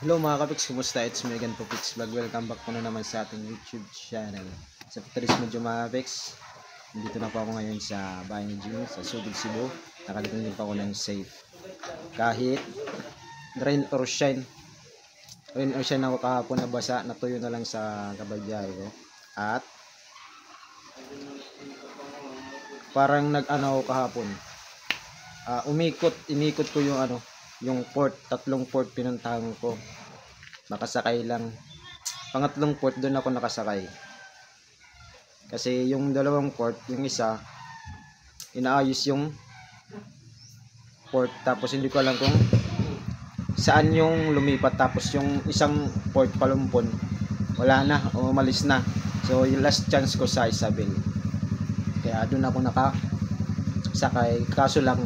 Hello mga kapiks, kumusta? It's me again po, Piks Vlog. Welcome back po na naman sa ating YouTube channel. Sa today's video mga kapiks, dito na po ako ngayon sa bahay ni Jimmy, sa Subic, Cebu. Nakalitin din pa ako ng safe. Kahit rain or shine ako kahapon na basa, natuyo na lang sa kabagyahe ko. At parang nag-ano ako kahapon. Inikot ko yung port, tatlong port pinuntahan ko. Nakasakay lang. Pangatlong port doon ako nakasakay. Kasi yung dalawang port, yung isa inaayos yung port, tapos hindi ko alam kung saan yung lumipat, tapos yung isang port palumpon wala na, umalis na. So yung last chance ko sa Isabel, kaya doon ako nakasakay. Kaso lang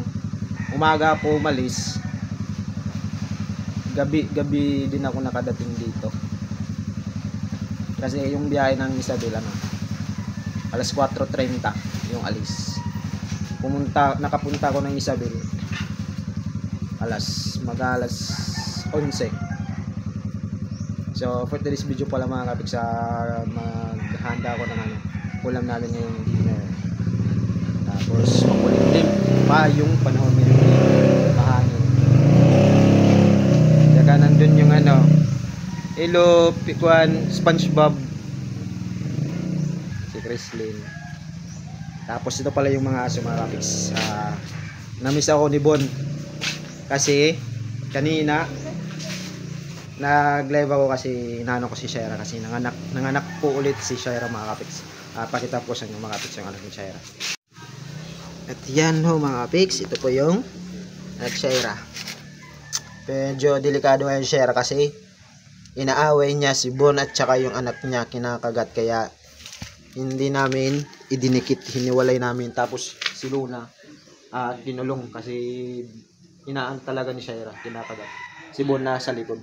umaga po umalis, gabi din ako nakadating dito. Kasi yung biyahe ng Isabel alas 4:30 yung alis. Nakapunta ko ng Isabel alas 11. So for today's video pala mga kapik, sa maghanda ako ng ulam namin ngayong dinner. Tapos makulimlim pa yung panahon ngayon, mahangin. Saka nandun yung hello Pikwan, SpongeBob, si Chrislyn. Tapos ito pala yung mga aso mga kapiks. Namiss ako ni Bon kasi kanina nag-live ako kasi inaano ko si Shaira, kasi nanganak po ulit si Shaira mga kapiks. Pakita po sa inyo mga kapiks yung anak ni Shaira. At yan ho mga kapiks, ito po yung anak Shaira. Medyo delikado ngayon Shaira kasi inaaway niya si Bon at saka yung anak niya kinakagat, kaya hindi namin idinikit, hiniwalay namin. Tapos si Luna kinulong kasi inaan talaga ni Shaira, kinakagat. Si Bon na sa likod.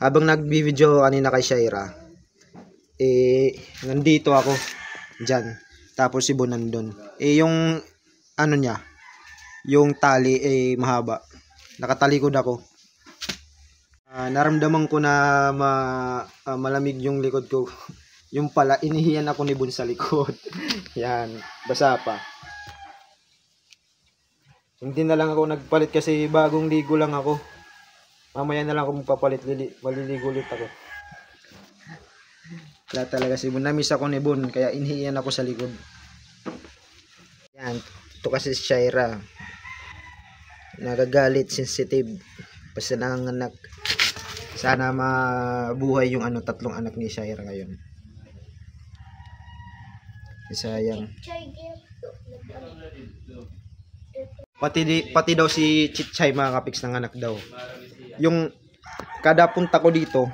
Habang nagbi-video kanina kay Shaira, nandito ako dyan, tapos si Bon nandun. Yung niya, yung tali mahaba, nakatalikod ako. Naramdaman ko na malamig yung likod ko. Yung pala, inihiyan ako ni Bon sa likod. Yan, basa pa. Hindi na lang ako nagpalit kasi bagong ligo lang ako. Mamaya na lang ako magpapalit, maliligo ulit ako. Wala talaga si Bon. Namiss ako ni Bon, kaya inihiyan ako sa likod. Yan, ito kasi si Shaira. Nagagalit, sensitive. Basta nanganak. Sana mabuhay yung tatlong anak ni Shaira ngayon. Sayang. Pati daw si Chitchay mga kapiks ng anak daw. Yung kada punta ko dito,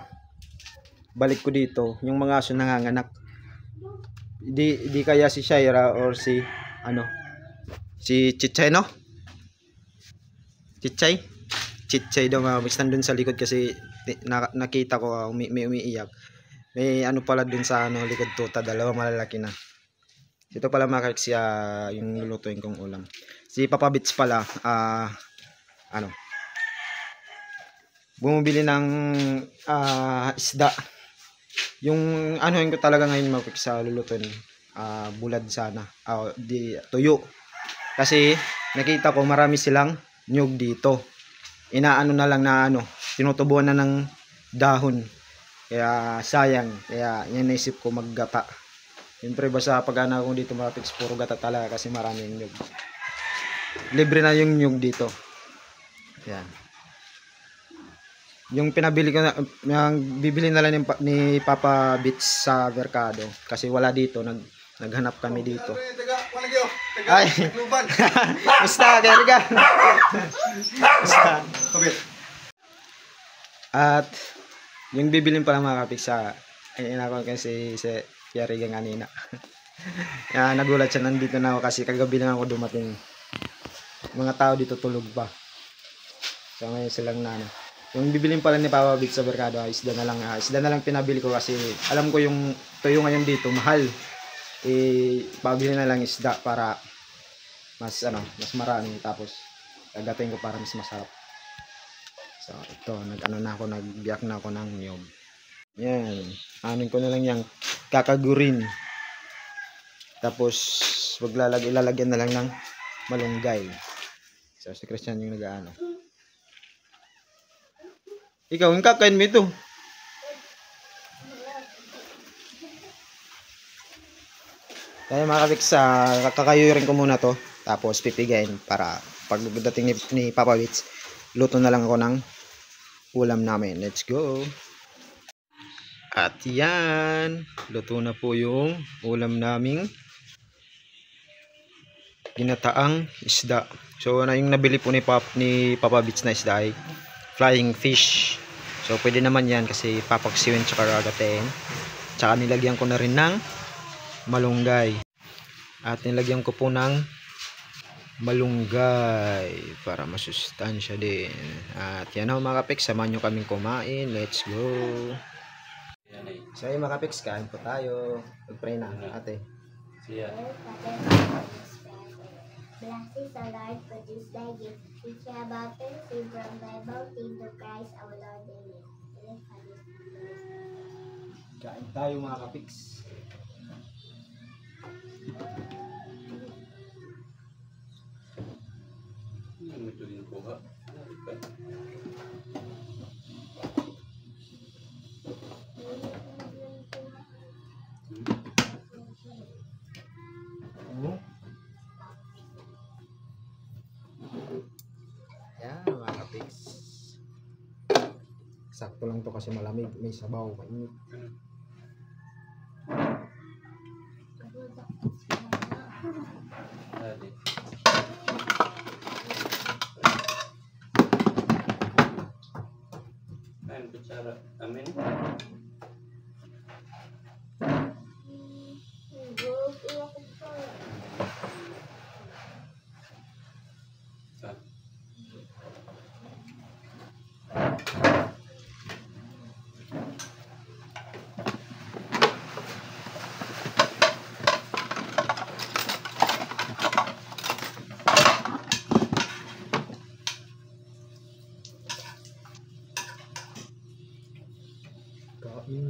balik ko dito, yung mga aso nanganganak. Di kaya si Shaira or si Chitchay, no? Chitchay daw mga kapiks, nandun sa likod kasi nakita ko may umiiyak. May pala dun sa likod tuta, dalawa malalaki na. Ito pala mga kapiks yung lulutuin kong ulam. Si Papa Bits pala bumibili ng isda. Yung ko talaga ngayon mga kapiks sa lulutuin, bulad sana, tuyo. Kasi nakita ko marami silang nyug dito. Inaano na lang na tinutubuan na ng dahon. Kaya sayang. Kaya yan naisip ko maggata. Siyempre basta pag ko dito mga kapiks, puro gata talaga kasi maraming nyug. Libre na yung nyug dito. Yan. Yung pinabili ko bibili na lang ni Papa Bits sa Mercado kasi wala dito. Naghanap kami dito. Ay. Basta kaya at yung bibilin pala mga kapiks inako kasi si Pierre kanina. Nagulat siya, nandito na ako kasi kagabi lang ako dumating. Mga tao dito tulog pa. So ngayon silang yung bibilin pala ni Papa Bits sa Mercado, isda na lang pinabili ko kasi alam ko yung tuyo ngayon dito mahal. Pabili na lang isda para mas marami, tapos gagatin ko para mas masarap. So, ito, nagbiyak na ako ng niyog. Yan. Anin ko na lang yung kakagurin. Tapos, ilalagyan na lang ng malunggay. So, si Christian yung nag-ano. Ikaw, yung kakain mo ito. Kaya mga kapiks, kakayurin ko muna to. Tapos, pipigayin para pagdating ni Papa Wits, luto na lang ako ng ulam namin. Let's go! At yan, luto na po yung ulam naming ginataang isda. So, yung nabili po ni Papa Wits na isda ay flying fish. So, pwede naman yan kasi papaksiwin tsaka ragatin. Tsaka nilagyan ko na rin ng malunggay. At nilagyan ko po ng malunggay para masustansya din. At yan ho mga kapiks, samahan nyo kaming kumain. Let's go! So yun mga kapiks, kain po tayo. Mag-pray na ate. Siya. Blessings are Lord for this thy gift, which you have often received from thy bounty through Christ our Lord. Amen. Kain tayo mga kapiks. Ito din po ha. Yan mga kapiks. Sakto lang to kasi malamig. May sabaw, mainit. Dali. Kain kutsara. Amin. Ah.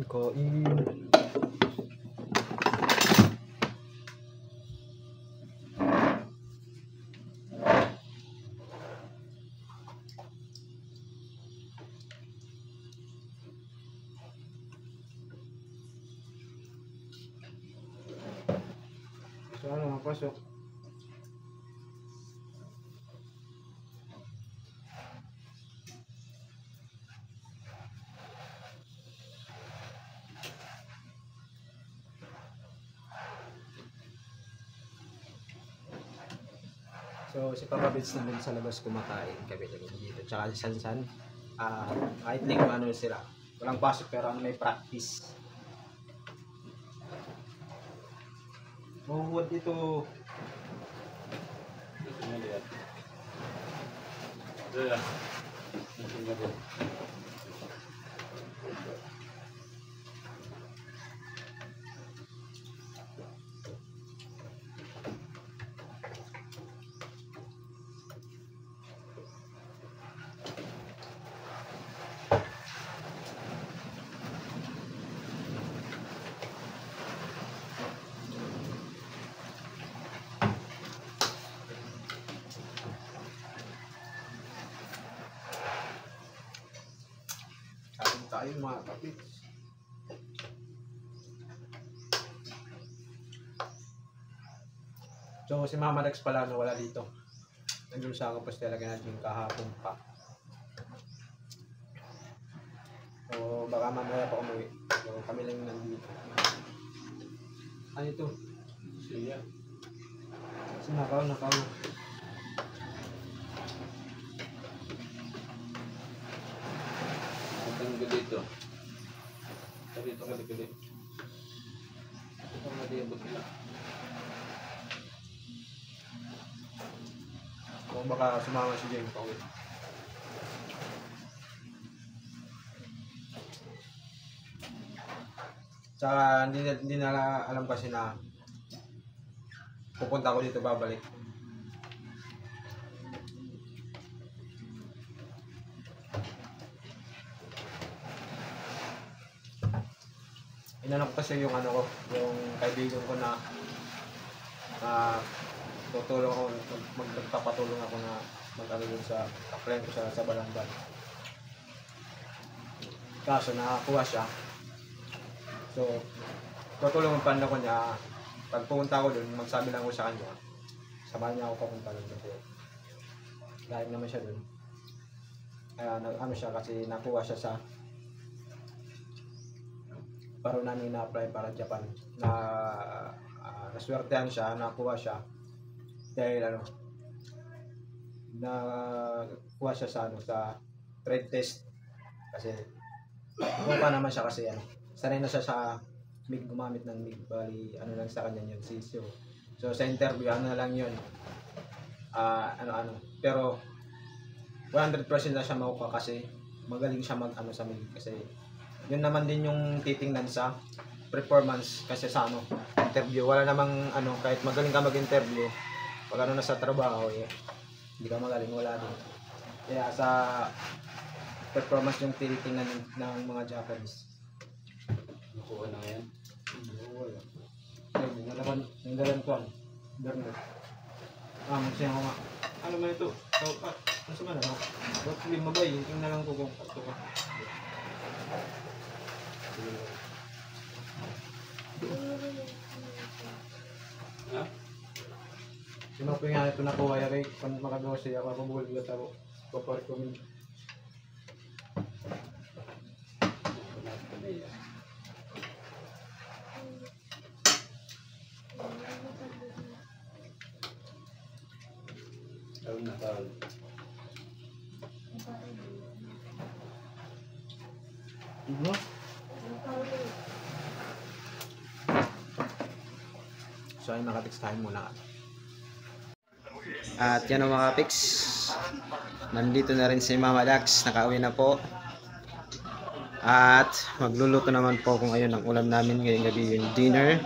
Kain. So ano, mapasok. So si Papa Bits na din sa labas kumakain. Kami lang dito. Tsaka si Sansan, kahit hindi kung ano sila. Walang pasok pero may practice. Mahuwad dito. Ito na lihat. Dala. Ito na lihat. Kain tayo mga kapits. So si Mama Dex pala wala dito. Nandun sa kapos talaga natin kahapon pa. So baka mamaya pa umuwi. So kami lang nandito. Ano ito? Siya. Si nakaw. Ang dito. Dito ka dito. Ito na diabot nila. O baka sumama si James pa uwi. Tsaka hindi na alam kasi na pupunta ako dito babalik. inano ko kasi yung ano ko, yung kaibigan ko na tutulong ako, magpapatulong ako na mag-ano dun sa apply ko sa Balangban. Kaso nakakuha siya. So, tutulungan pa ako niya. Pag pumunta ko dun, magsabi lang ko sa kanya. Samahan niya ako papunta dun kasi galing naman siya dun. Kaya ano siya kasi nakuha siya sa paro namin na-apply para Japan. Naswertehan siya, nakuha siya. Dahil nakuha siya sa sa trade test. Kasi kung pa naman siya kasi sanay na siya sa MIG, gumamit ng MIG, bali lang sa kanya yun, sisyo. So sa interview na lang yun, pero 100% na siya makuha kasi magaling siya sa MIG kasi yun naman din yung titingnan sa performance kasi sa interview. Wala namang kahit magaling ka mag-interview, pag na sa trabaho hindi ka magaling, wala din. Kaya sa performance yung tinitingnan ng mga Japanese. Nakuha na yan. Wala. Ayun, yung dalan ko. Bernard. Magsiya ko nga. Ano man ito? Ano sa mana? Ba't lima ba? Yung tingnan lang ko kung ito ka. Ha? Sino po nga ito nakuha ya kay kung makagawa siya ako mabuhol ka tao. Paparecommend. Taon na taon. Ano? So ay makapix tayo muna. At yan ang mga pix. Nandito na rin si Mama Dax, nakauwi na po. At magluluto naman po kung ngayon ang ulam namin ngayong gabi, yung dinner.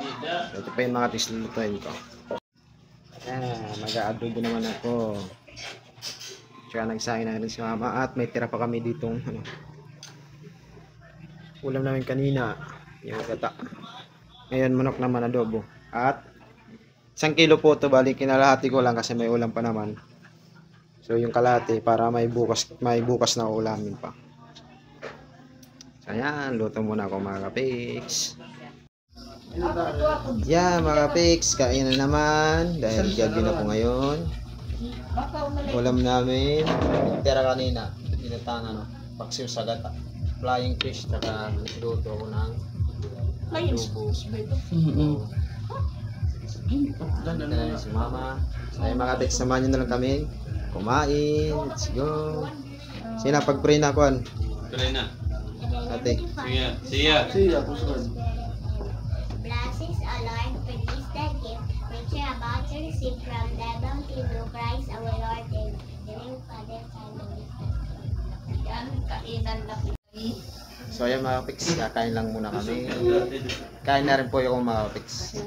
Ito pa yung mga pix lulutuin ko. Mag-aadobo naman ako. Tsaka nagsahin na rin si Mama at may tira pa kami ditong ulam namin kanina, yung gata. Ngayon manok naman adobo. At 1 kilo po ito, bali kinalahati ko lang kasi may ulam pa naman. So yung kalahati para may bukas na ulamin pa. So ayan, luto muna ako mga kapiks. Yeah mga kapiks, kain na naman dahil gabi na po ngayon. Ulam namin, tira kanina, inutang paksiw sa gata, flying fish, saka luto ko ng adobo. Dito na rin si Mama. Ay mga kapiks, samahan nyo na lang kami kumain. Let's go. Sina pag-pray na ako. Tuloy na. Ate. Siya. Blessings, O Lord, for this thy gift, which we are about to receive from thy bounty through Christ our Lord, in the name of Father, Son, and Holy Spirit. Yan, kainan na po. So ayan mga kapiks, kakain lang muna kami. Kain na rin po yung mga kapiks.